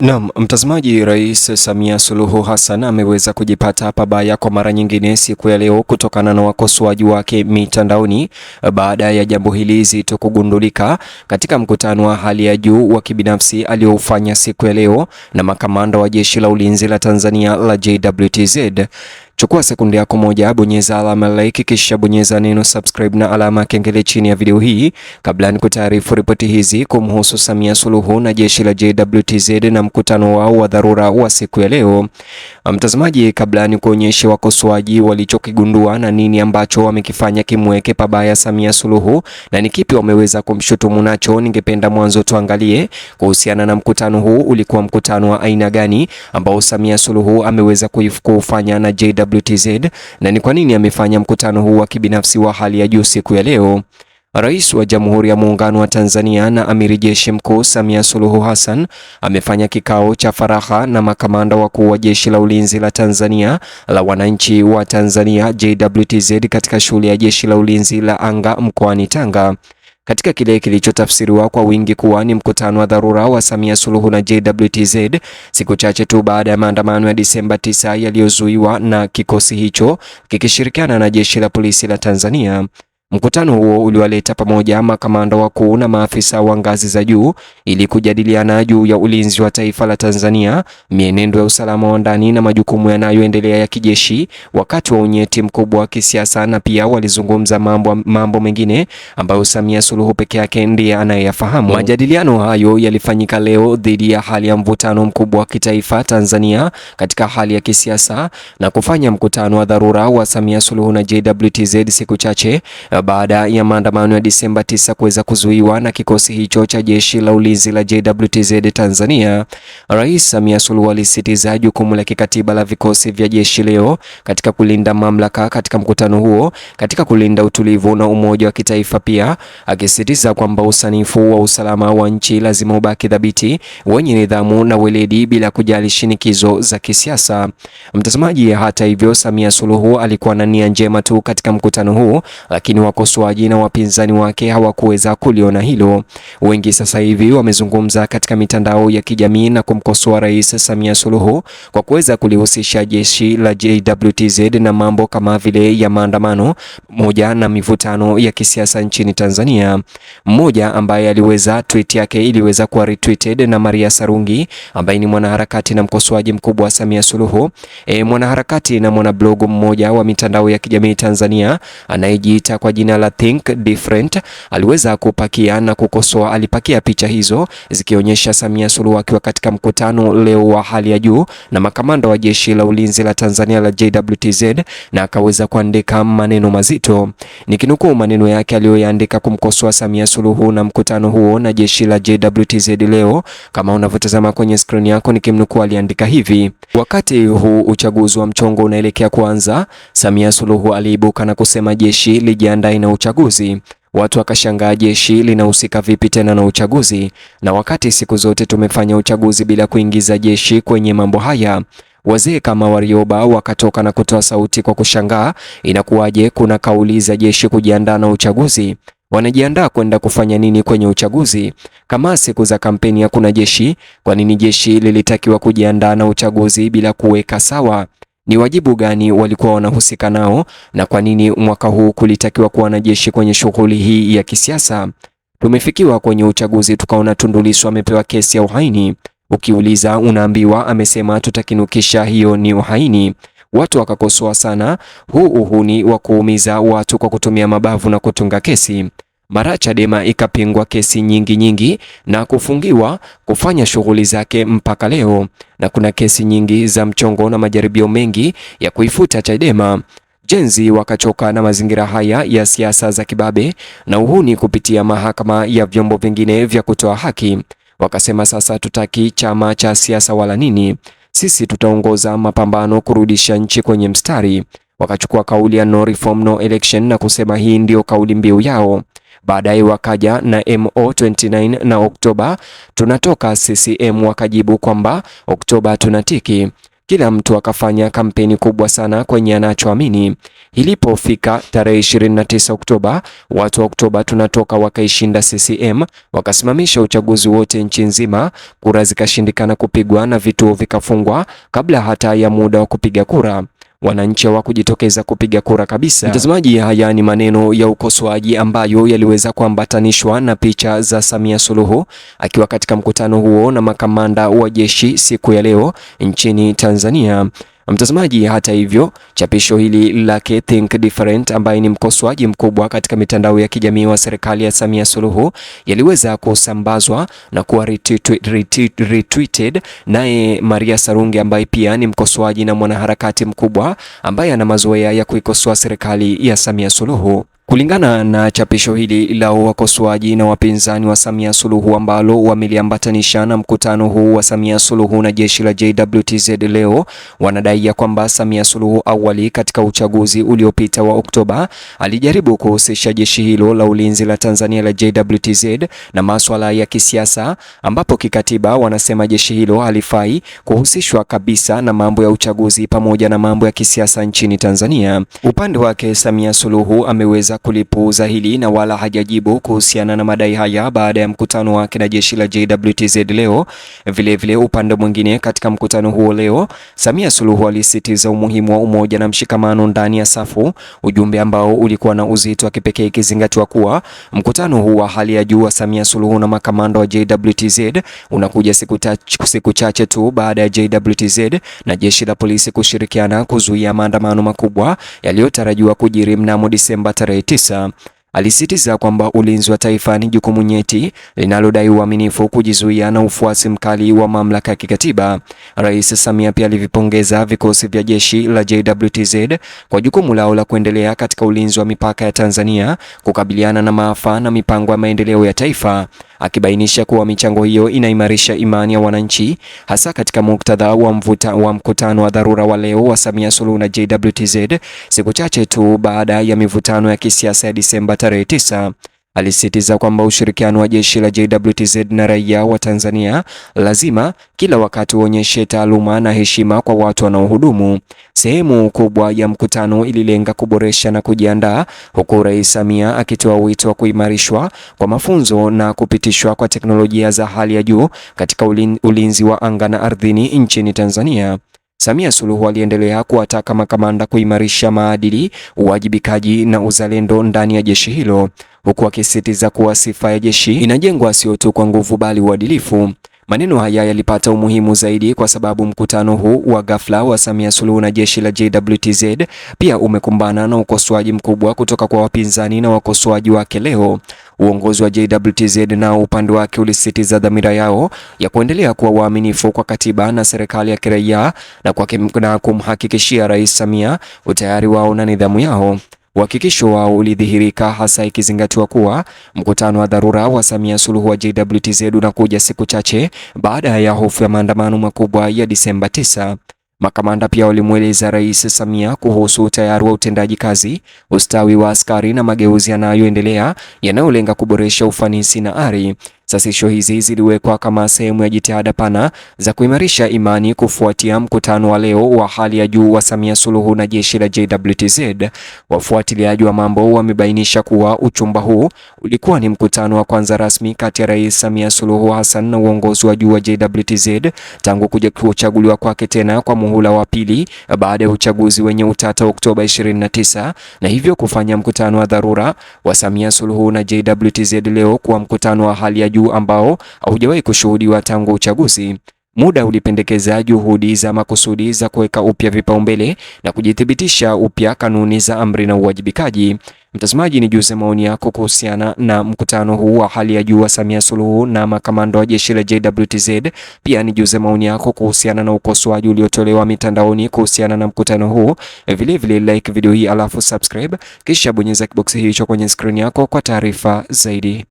Naam, mtazamaji, Rais Samia Suluhu Hassan ameweza kujipata pabaya kwa mara nyingine siku ya leo kutokana na wakosoaji wake mitandaoni baada ya jambo hili zito kugundulika katika mkutano wa hali ya juu wa kibinafsi aliofanya siku ya leo na makamanda wa Jeshi la Ulinzi la Tanzania la JWTZ. Chukua sekunde yako moja, bonyeza alama like, kisha bonyeza neno subscribe na alama kengele chini ya video hii kabla nikutaarifu ripoti hizi kumhusu Samia Suluhu na jeshi la JWTZ na mkutano wao wa dharura wa siku ya leo. Mtazamaji, kabla ni kuonyesha wakosoaji walichokigundua na nini ambacho wamekifanya kimweke pabaya Samia Suluhu na ni kipi wameweza kumshutumu nacho, ningependa mwanzo tuangalie kuhusiana na mkutano huu. Ulikuwa mkutano wa aina gani ambao Samia Suluhu ameweza kufanya na JWTZ na ni kwa nini amefanya mkutano huu wa kibinafsi wa hali ya juu siku ya leo? Rais wa Jamhuri ya Muungano wa Tanzania na Amiri Jeshi Mkuu Samia Suluhu Hassan amefanya kikao cha faragha na makamanda wakuu wa Jeshi la Ulinzi la Tanzania la Wananchi wa Tanzania JWTZ katika shule ya Jeshi la Ulinzi la Anga mkoani Tanga, katika kile kilichotafsiriwa kwa wingi kuwa ni mkutano wa dharura wa Samia Suluhu na JWTZ, siku chache tu baada ya maandamano ya Disemba 9 yaliyozuiwa na kikosi hicho kikishirikiana na Jeshi la Polisi la Tanzania. Mkutano huo uliwaleta pamoja makamanda wakuu na maafisa wa ngazi za juu ili kujadiliana juu ya ulinzi wa taifa la Tanzania, mienendo ya usalama wa ndani na majukumu yanayoendelea ya kijeshi wakati wa unyeti mkubwa wa kisiasa, na pia walizungumza mambo mengine ambayo Samia Suluhu peke yake ndiye anayeyafahamu. Majadiliano hayo yalifanyika leo dhidi ya hali ya mvutano mkubwa wa kitaifa Tanzania katika hali ya kisiasa na kufanya mkutano wa dharura wa Samia Suluhu na JWTZ siku chache baada ya maandamano ya Disemba 9 kuweza kuzuiwa na kikosi hicho cha Jeshi la Ulinzi la JWTZ Tanzania. Rais Samia Suluhu alisisitiza jukumu la kikatiba la vikosi vya jeshi leo katika kulinda mamlaka katika mkutano huo, katika kulinda utulivu na umoja wa kitaifa, pia akisisitiza kwamba usanifu wa usalama wa nchi lazima ubaki thabiti, wenye nidhamu na weledi bila kujali shinikizo za kisiasa. Mtazamaji, hata hivyo, Samia Suluhu alikuwa na nia njema tu katika mkutano huu, lakini wakosoaji na wapinzani wake hawakuweza kuliona hilo. Wengi sasa hivi wamezungumza katika mitandao ya kijamii na kumkosoa Rais Samia Suluhu kwa kuweza kulihusisha jeshi la JWTZ na mambo kama vile ya maandamano moja na mivutano ya kisiasa nchini Tanzania. Mmoja ambaye tweet yake iliweza kuwa retweeted na Maria Sarungi ambaye ni mwanaharakati na mkosoaji mkubwa wa Samia Suluhu. Mwanaharakati na mwanablogu mmoja wa mitandao ya kijamii Tanzania anayejiita kwa jina la Think Different aliweza kupakia na kukosoa. Alipakia picha hizo zikionyesha Samia Suluhu akiwa katika mkutano leo wa hali ya juu na makamanda wa Jeshi la Ulinzi la Tanzania la JWTZ, na akaweza kuandika maneno mazito. Nikinukuu maneno yake aliyoyaandika kumkosoa Samia Suluhu na mkutano huo na jeshi la JWTZ leo, kama unavyotazama kwenye screen yako, nikimnukuu, aliandika hivi: wakati huu uchaguzi wa mchongo unaelekea kuanza, Samia Suluhu aliibuka na kusema jeshi lijiandae na uchaguzi. Watu wakashangaa, jeshi linahusika vipi tena na uchaguzi? Na wakati siku zote tumefanya uchaguzi bila kuingiza jeshi kwenye mambo haya. Wazee kama Warioba wakatoka na kutoa sauti kwa kushangaa, inakuwaje kuna kauli za jeshi kujiandaa na uchaguzi? Wanajiandaa kwenda kufanya nini kwenye uchaguzi? Kama siku za kampeni hakuna jeshi, kwa nini jeshi lilitakiwa kujiandaa na uchaguzi bila kuweka sawa? Ni wajibu gani walikuwa wanahusika nao, na kwa nini mwaka huu kulitakiwa kuwa na jeshi kwenye shughuli hii ya kisiasa? Tumefikiwa kwenye uchaguzi tukaona Tundu Lissu amepewa kesi ya uhaini. Ukiuliza unaambiwa amesema tutakinukisha, hiyo ni uhaini. Watu wakakosoa sana huu uhuni wa kuumiza watu kwa kutumia mabavu na kutunga kesi. Mara Chadema ikapingwa kesi nyingi na kufungiwa kufanya shughuli zake mpaka leo, na kuna kesi nyingi za mchongo na majaribio mengi ya kuifuta Chadema. Jenzi wakachoka na mazingira haya ya siasa za kibabe na uhuni kupitia mahakama ya vyombo vingine vya kutoa haki. Wakasema sasa tutaki chama cha siasa wala nini, sisi tutaongoza mapambano kurudisha nchi kwenye mstari. Wakachukua kauli ya no reform no election na kusema hii ndio kauli mbiu yao. Baadaye wakaja na MO29 na Oktoba tunatoka CCM wakajibu kwamba Oktoba tunatiki. Kila mtu akafanya kampeni kubwa sana kwenye anachoamini. Ilipofika tarehe 29 Oktoba, watu wa Oktoba tunatoka wakaishinda CCM, wakasimamisha uchaguzi wote nchi nzima, kura zikashindikana kupigwa na vituo vikafungwa kabla hata ya muda wa kupiga kura. Wananchi hawakujitokeza kupiga kura kabisa. Mtazamaji, haya ni maneno ya ukosoaji ambayo yaliweza kuambatanishwa na picha za Samia Suluhu akiwa katika mkutano huo na makamanda wa jeshi siku ya leo nchini Tanzania. Mtazamaji, hata hivyo, chapisho hili lake Think Different, ambaye ni mkosoaji mkubwa katika mitandao ya kijamii wa serikali ya Samia Suluhu, yaliweza kusambazwa na kuwa retweeted naye Maria Sarungi, ambaye pia ni mkosoaji na mwanaharakati mkubwa ambaye ana mazoea ya kuikosoa serikali ya Samia Suluhu. Kulingana na chapisho hili la wakosoaji na wapinzani wa Samia Suluhu ambalo wameliambatanisha na mkutano huu wa Samia Suluhu na jeshi la JWTZ leo, wanadai ya kwamba Samia Suluhu awali katika uchaguzi uliopita wa Oktoba alijaribu kuhusisha jeshi hilo la ulinzi la Tanzania la JWTZ na masuala ya kisiasa, ambapo kikatiba wanasema jeshi hilo halifai kuhusishwa kabisa na mambo ya uchaguzi pamoja na mambo ya kisiasa nchini Tanzania. Upande wake Samia Suluhu ameweza kulipuuza hili na wala hajajibu kuhusiana na madai haya baada ya mkutano wake na jeshi la JWTZ leo. Vilevile upande mwingine, katika mkutano huo leo, Samia Suluhu alisisitiza umuhimu wa umoja na mshikamano ndani ya safu, ujumbe ambao ulikuwa na uzito wa kipekee ikizingatiwa kuwa mkutano huu wa hali ya juu wa Samia Suluhu na makamanda wa JWTZ unakuja siku chache tu baada ya JWTZ na jeshi la polisi kushirikiana kuzuia maandamano makubwa yaliyotarajiwa kujiri mnamo Disemba tarehe 9. Alisisitiza kwamba ulinzi wa taifa ni jukumu nyeti linalodai uaminifu, kujizuia na ufuasi mkali wa mamlaka ya kikatiba. Rais Samia pia alivipongeza vikosi vya jeshi la JWTZ kwa jukumu lao la kuendelea katika ulinzi wa mipaka ya Tanzania, kukabiliana na maafa na mipango ya maendeleo ya taifa, akibainisha kuwa michango hiyo inaimarisha imani ya wananchi, hasa katika muktadha wa mkutano wa dharura wa leo wa Samia Suluhu na JWTZ, siku chache tu baada ya mivutano ya kisiasa ya Disemba tarehe 9. Alisisitiza kwamba ushirikiano wa jeshi la JWTZ na raia wa Tanzania lazima kila wakati uonyeshe taaluma na heshima kwa watu wanaohudumu. Sehemu kubwa ya mkutano ililenga kuboresha na kujiandaa, huku Rais Samia akitoa wito wa kuimarishwa kwa mafunzo na kupitishwa kwa teknolojia za hali ya juu katika ulinzi wa anga na ardhini nchini Tanzania. Samia Suluhu aliendelea kuwataka makamanda kuimarisha maadili, uwajibikaji na uzalendo ndani ya jeshi hilo, huku akisisitiza kuwa sifa ya jeshi inajengwa sio tu kwa nguvu bali uadilifu. Maneno haya yalipata umuhimu zaidi kwa sababu mkutano huu wa ghafla wa Samia Suluhu na jeshi la JWTZ pia umekumbana na ukosoaji mkubwa kutoka kwa wapinzani na wakosoaji wake leo. Uongozi wa JWTZ na upande wake ulisisitiza dhamira yao ya kuendelea kuwa waaminifu kwa katiba na serikali ya kiraia na kumhakikishia Rais Samia utayari wao na nidhamu yao. Uhakikisho wao ulidhihirika hasa ikizingatiwa kuwa mkutano wa dharura wa Samia Suluhu wa JWTZ unakuja siku chache baada ya hofu ya maandamano makubwa ya Disemba 9. Makamanda pia walimweleza Rais Samia kuhusu utayari wa utendaji kazi, ustawi wa askari na mageuzi yanayoendelea yanayolenga kuboresha ufanisi na ari. Sasisho hizi ziliwekwa kama sehemu ya jitihada pana za kuimarisha imani kufuatia mkutano wa leo wa hali ya juu wa Samia Suluhu na jeshi la JWTZ. Wafuatiliaji wa mambo wamebainisha kuwa uchumba huu ulikuwa ni mkutano wa kwanza rasmi kati ya Rais Samia Suluhu Hassan na uongozi wa juu wa JWTZ tangu kuchaguliwa kwake tena kwa muhula wa pili baada ya uchaguzi wenye utata Oktoba 29, na hivyo kufanya mkutano wa dharura wa Samia Suluhu na JWTZ leo kuwa mkutano wa hali ya juu ambao haujawahi kushuhudiwa tangu uchaguzi. Muda ulipendekeza juhudi za makusudi za kuweka upya vipaumbele na kujithibitisha upya kanuni za amri na uwajibikaji. Mtazamaji, nijuze maoni yako kuhusiana na mkutano huu wa hali ya juu wa Samia Suluhu na makamanda wa jeshi la JWTZ. Pia nijuze maoni yako kuhusiana na ukosoaji uliotolewa mitandaoni kuhusiana na mkutano huu. Vile like video hii alafu subscribe, kisha bonyeza kiboksi hicho kwenye screen yako kwa taarifa zaidi.